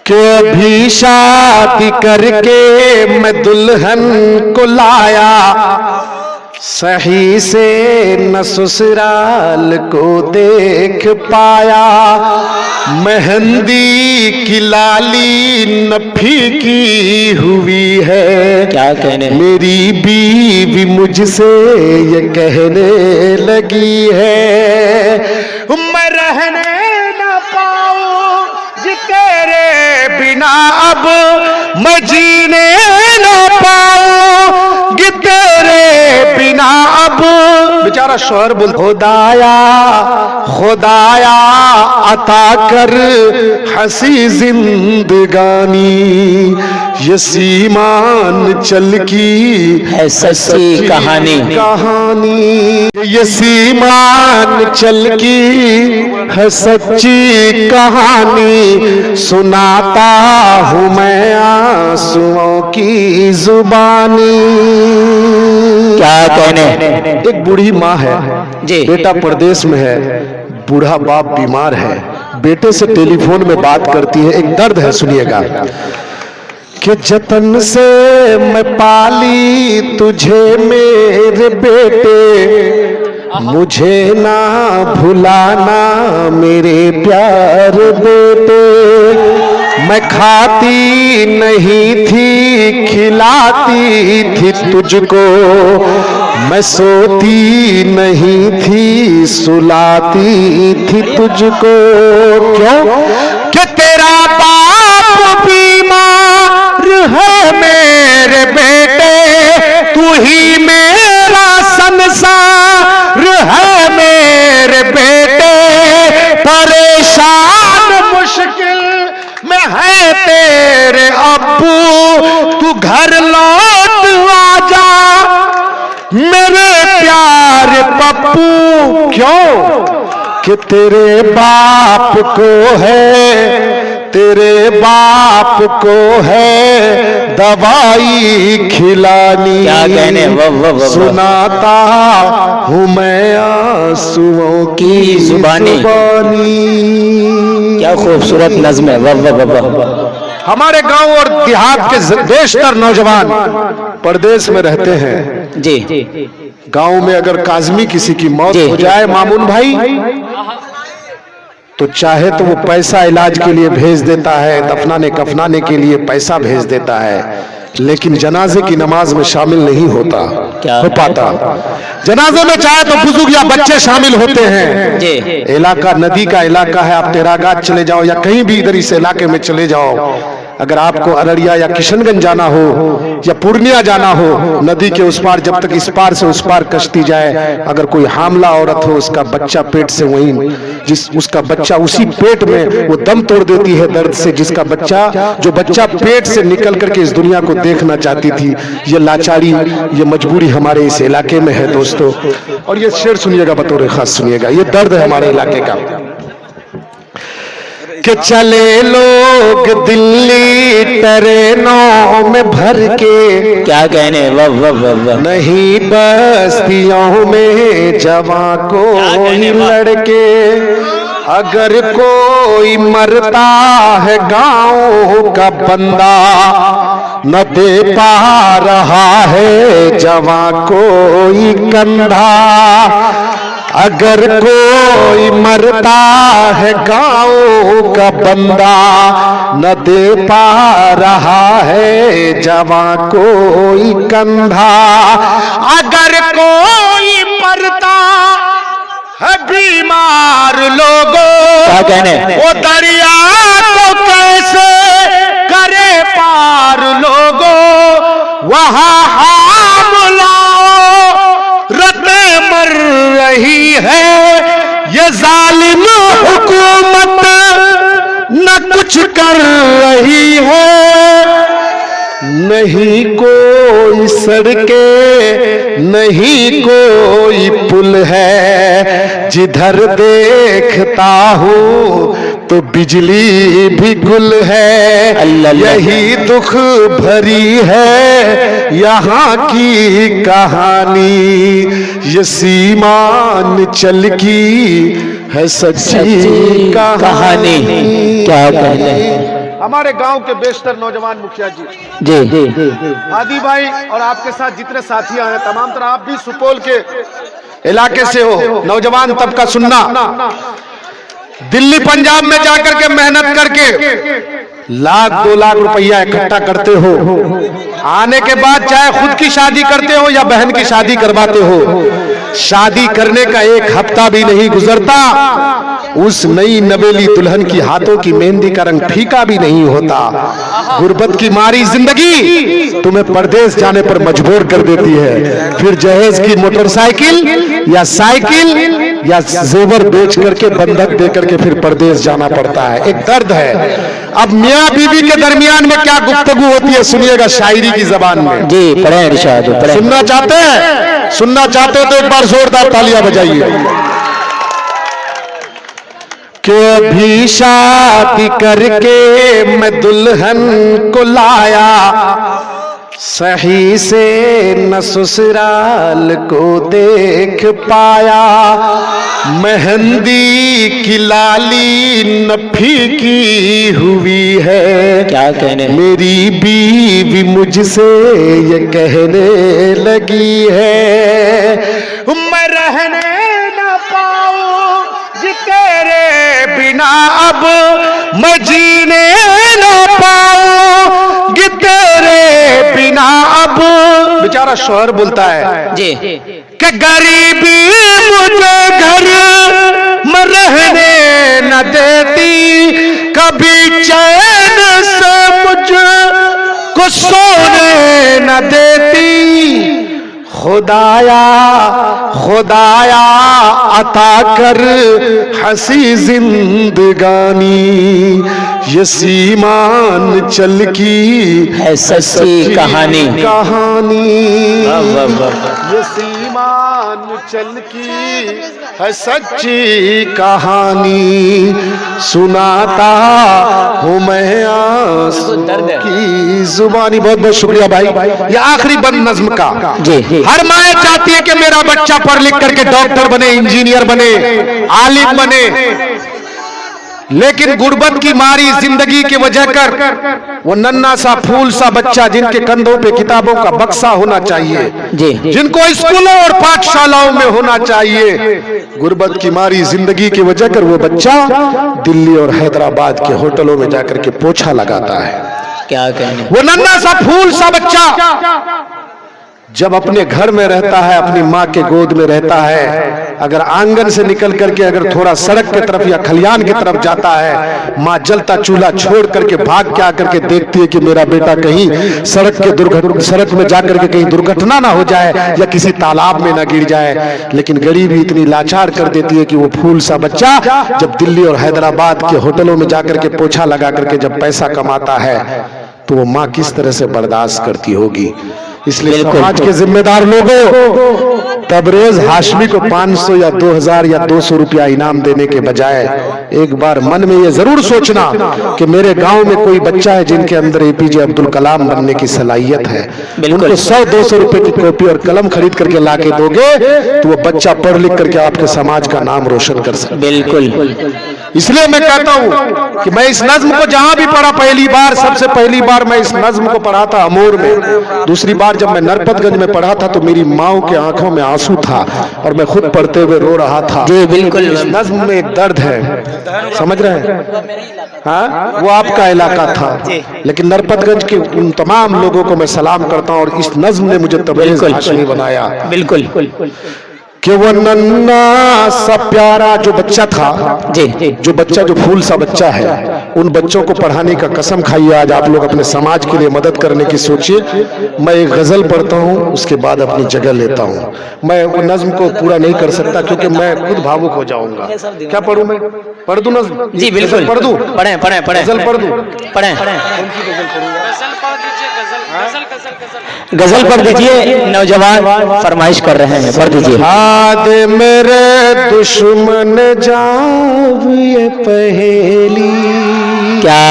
कि अभी शादी करके मैं दुल्हन को लाया, सही से न ससुराल को देख पाया। मेहंदी की लाली न फीकी हुई है, क्या कहने मेरी बीवी मुझसे ये कहने लगी है, मैं रहने न पाऊंगी तेरे बिना, अब मैं जीने न पाऊंगी तेरे बिना अब। बेचारा शौहर बोल, खुदाया खुदाया अता कर हंसी जिंदगानी, ये सीमान चल की है सच्ची कहानी। ये सीमान चल की है सच्ची कहानी, सुनाता हूँ मैं आंसुओं की जुबानी। क्या कहने। एक बूढ़ी माँ है जी। बेटा परदेश में है, बूढ़ा बाप बीमार है, बेटे से टेलीफोन में बात करती है। एक दर्द है, सुनिएगा। कि जतन से मैं पाली तुझे मेरे बेटे, मुझे ना भुलाना मेरे प्यार बेटे। मैं खाती नहीं थी खिलाती थी तुझको, मैं सोती नहीं थी सुलाती थी तुझको। क्यों? कि तेरा बाप बीमार है मेरे बेटे, तू ही मेरा संसार है मेरे बेटे। परेशान मुश्किल में है तेरे अब्बू, तू घर लौट आजा मेरे प्यारे पप्पू। क्यों? कि तेरे बाप को है, तेरे बाप को है दवाई खिलानी। क्या कहने। सुनाता हूँ मैं आंसुओं की जुबानी। क्या खूबसूरत नज़्म है। वाह। हमारे गांव और देहात के बेशतर नौजवान परदेश में रहते हैं जी। गांव में अगर काजमी किसी की मौत हो जाए मामून भाई, तो चाहे तो वो पैसा इलाज के लिए भेज देता है, दफनाने कफनाने के लिए पैसा भेज देता है, लेकिन जनाजे की नमाज में शामिल नहीं होता हो पाता। जनाजे में चाहे तो बुजुर्ग या बच्चे शामिल होते हैं। इलाका नदी का इलाका है, आप तेरागात चले जाओ या कहीं भी इधर इस इलाके में चले जाओ, अगर आपको अररिया या किशनगंज जाना हो या पूर्णिया जाना हो, नदी के उस पार जब तक इस पार से उस पार कश्ती जाए, अगर कोई हामला औरत हो, उसका बच्चा पेट से वहीं उसका बच्चा उसी पेट में वो दम तोड़ देती है दर्द से, जिसका बच्चा जो बच्चा पेट से निकल करके इस दुनिया को देखना चाहती थी। ये लाचारी, ये मजबूरी हमारे इस इलाके में है दोस्तों। और ये शेर सुनिएगा, बतौर खास सुनिएगा, ये दर्द है हमारे इलाके का। कि चले लोग दिल्ली ट्रेनों में भर के, क्या कहने। वाह। नहीं बस्तियों में जवां को ही लड़के। अगर कोई मरता है गांव का बंदा, न दे पा रहा है जवां कोई कंधा। अगर कोई मरता है गांव का बंदा, न दे पा रहा है जवां कोई कंधा। अगर कोई मरता है बीमार लोगों, क्या कहने। वो दरिया को कैसे करे पार लोगों। वहाँ मर रही है ये जालिम हुकूमत, न कुछ कर रही है। नहीं कोई सड़कें नहीं कोई पुल है, जिधर देखता हूँ तो बिजली भी गुल है। यही दुख भरी है यहाँ की कहानी, ये सीमान चल की है सच्ची कहानी। क्या कहने। हमारे गांव के बेशतर नौजवान मुखिया जी, जी हादी भाई और आपके साथ जितने साथी आए हैं तमाम तरह, आप भी सुपौल के इलाके से हो, नौजवान तबका सुनना, दिल्ली पंजाब में जाकर के मेहनत करके लाख 2 लाख रुपया इकट्ठा करते हो, आने के बाद चाहे खुद की शादी करते हो या बहन की शादी करवाते हो, शादी करने का 1 हफ्ता भी नहीं गुजरता, उस नई नवेली दुल्हन की हाथों की मेहंदी का रंग फीका भी नहीं होता। गुर्बत की मारी जिंदगी तुम्हें परदेश जाने पर मजबूर कर देती है, फिर जहेज की मोटरसाइकिल या साइकिल या जेवर बेच करके बंधक दे करके फिर परदेश जाना पड़ता है। एक दर्द है। अब मियाँ बीवी के दरमियान में क्या गुफ्तगू होती है सुनिएगा शायरी की जबान में। जी पढ़े इरशाद पढ़े। सुनना चाहते हैं? सुनना चाहते हो तो एक बार जोरदार तालियां बजाइए। क्यों भी शादी करके मैं दुल्हन को लाया, सही से न ससुराल को देख पाया, मेहंदी की लाली न फीकी हुई है, क्या कहने मेरी बीवी मुझसे ये कहने लगी है, मैं रहने न पाऊंगी तेरे बिना, अब मैं जीने न पाऊंगी तेरे बिना अब। बेचारा शौहर बोलता है जी कि गरीबी मुझे घर में रहने न देती, कभी चैन से मुझको सोने न देती, खुदाया खुदाया अता कर हंसी जिंदगानी, ये सीमान चल की है सच्ची कहानी। ये सीमान चल की है सच्ची कहानी, सुनाता हूँ मैं आंसू की जुबानी। बहुत बहुत शुक्रिया भाई। ये आखिरी बंद नज्म का। जी हर माँ चाहती है कि मेरा बच्चा पढ़ लिख करके डॉक्टर बने, इंजीनियर बने, आलिम बने, लेकिन गुर्बत की मारी जिंदगी की वजह कर वो नन्ना सा फूल सा बच्चा जिनके कंधों पे किताबों का बक्सा होना चाहिए, जी जिनको स्कूलों और पाठशालाओं में होना चाहिए, गुर्बत की मारी जिंदगी की वजह कर वो बच्चा दिल्ली और हैदराबाद के होटलों में जाकर के पोछा लगाता है। क्या कहने वो नन्ना सा फूल सा बच्चा जब अपने घर में रहता है, अपनी माँ के गोद में रहता है, अगर आंगन से निकल करके अगर थोड़ा सड़क की तरफ या खलियान की तरफ जाता है, माँ जलता चूल्हा छोड़ करके भाग के आकर के देखती है कि मेरा बेटा कहीं सड़क में जाकर के कहीं दुर्घटना ना हो जाए या किसी तालाब में ना गिर जाए। लेकिन गरीबी इतनी लाचार कर देती है कि वो फूल सा बच्चा जब दिल्ली और हैदराबाद के होटलों में जाकर के पोछा लगा करके जब पैसा कमाता है तो वो माँ किस तरह से बर्दाश्त करती होगी। इसलिए समाज के जिम्मेदार लोगों तबरेज हाशमी को 500 या 2000 या 200 रुपया इनाम देने के बजाय एक बार मन में ये जरूर सोचना कि मेरे गांव में कोई बच्चा है जिनके अंदर एपीजे अब्दुल कलाम बनने की सलाहियत है, उनको 100-200 रुपए की कॉपी और कलम खरीद करके ला के दोगे तो वो बच्चा पढ़ लिख करके आपके समाज का नाम रोशन कर सकता है। बिल्कुल। इसलिए मैं कहता हूं कि मैं इस नज्म को जहां भी पढ़ा, पहली बार सबसे पहली बार मैं इस नज्म को पढ़ा था अमूर में, दूसरी बार जब मैं नरपतगंज में पढ़ा था तो मेरी माँ के आंखों में आंसू था और मैं खुद पढ़ते हुए रो रहा था। जी बिल्कुल। इस नज्म में एक दर्द है, समझ रहे हैं? हाँ, वो आपका इलाका था, लेकिन नरपतगंज के उन तमाम लोगों को मैं सलाम करता हूँ और इस नज्म ने मुझे तबरेज हाशमी बनाया। बिल्कुल कि वो नन्ना सा प्यारा जो बच्चा था, जी जो बच्चा जो फूल सा बच्चा है, उन बच्चों को पढ़ाने का कसम खाइए आज आप लोग, अपने समाज के लिए मदद करने की सोचिए। मैं एक गजल पढ़ता हूँ, उसके बाद अपनी जगह लेता हूँ। मैं वो नज्म को पूरा नहीं कर सकता क्योंकि मैं खुद भावुक हो जाऊंगा। क्या पढ़ूं मैं? पढ़ दूं नज्म? जी बिल्कुल। पढ़ दूं? पढ़ें गजल पढ़ दूं? पढ़ें। कौन सी गजल पढ़ूंगा? गजल पढ़ दीजिए, नौजवान फरमाइश कर रहे हैं, पढ़ दीजिए। याद मेरे दुश्मन जाब ये पहेली, क्या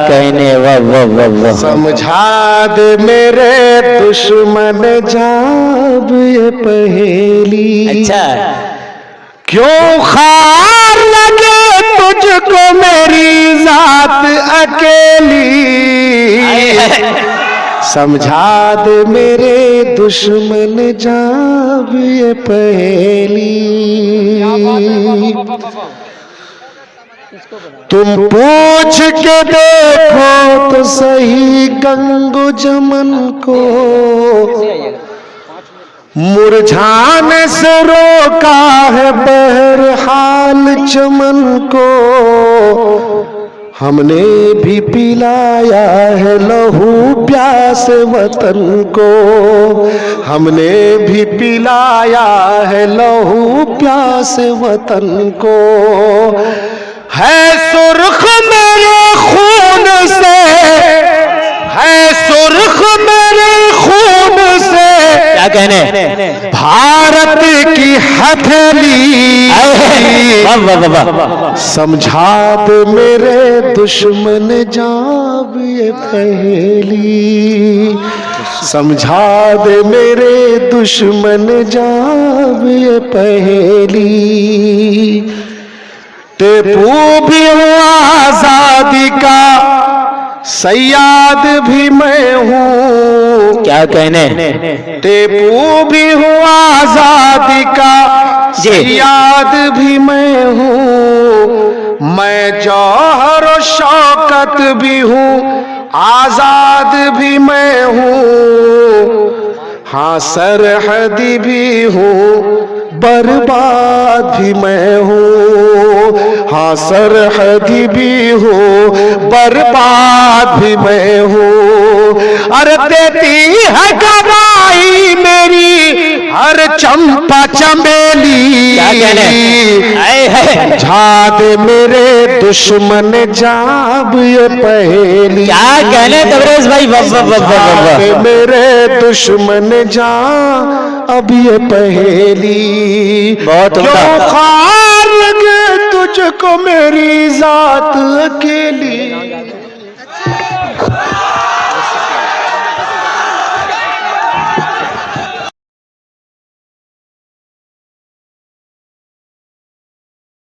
कहने वाह वाह वाह वाह। समझा दे मेरे दुश्मन जाब ये पहेली। अच्छा। क्यों खार लगे तुझको मेरी जात अकेली, समझा दे मेरे दुश्मन जाब ये पहेली। तुम पूछ के देखो तो सही गंगो जमन को, मुरझाने से रोका है बहरहाल चमन को। हमने भी पिलाया है लहू प्यास वतन को, हमने भी पिलाया है लहू प्यास वतन को। है सुर्ख मेरे खून से, है सुर्ख मेरे खून से, क्या कहने भारत की हथेली। समझा दे मेरे दुश्मन जाब ये पहेली। समझा दे मेरे दुश्मन जाब ये पहेली। टेपू भी हुआ आजादी का, सयाद भी मैं हूँ। क्या कहने टेपू भी हुआ आजादी का, सयाद भी मैं हूँ। मैं जौहर और शौकत भी हूँ, आजाद भी मैं हूँ। हाँ सरहदी भी हूँ, बर्बाद भी मैं हूँ। हाँ सरहदी भी हूँ, बर्बाद भी मैं हूँ। अरे देती है गवाही मेरी हर चंपा चमेली। समझा दे मेरे दुश्मन जाब ये पहेली। क्या कहने तबरेज भाई, मेरे दुश्मन जा अब ये पहेली। बहुत क्यों खार लगे तुझको मेरी जात अकेली।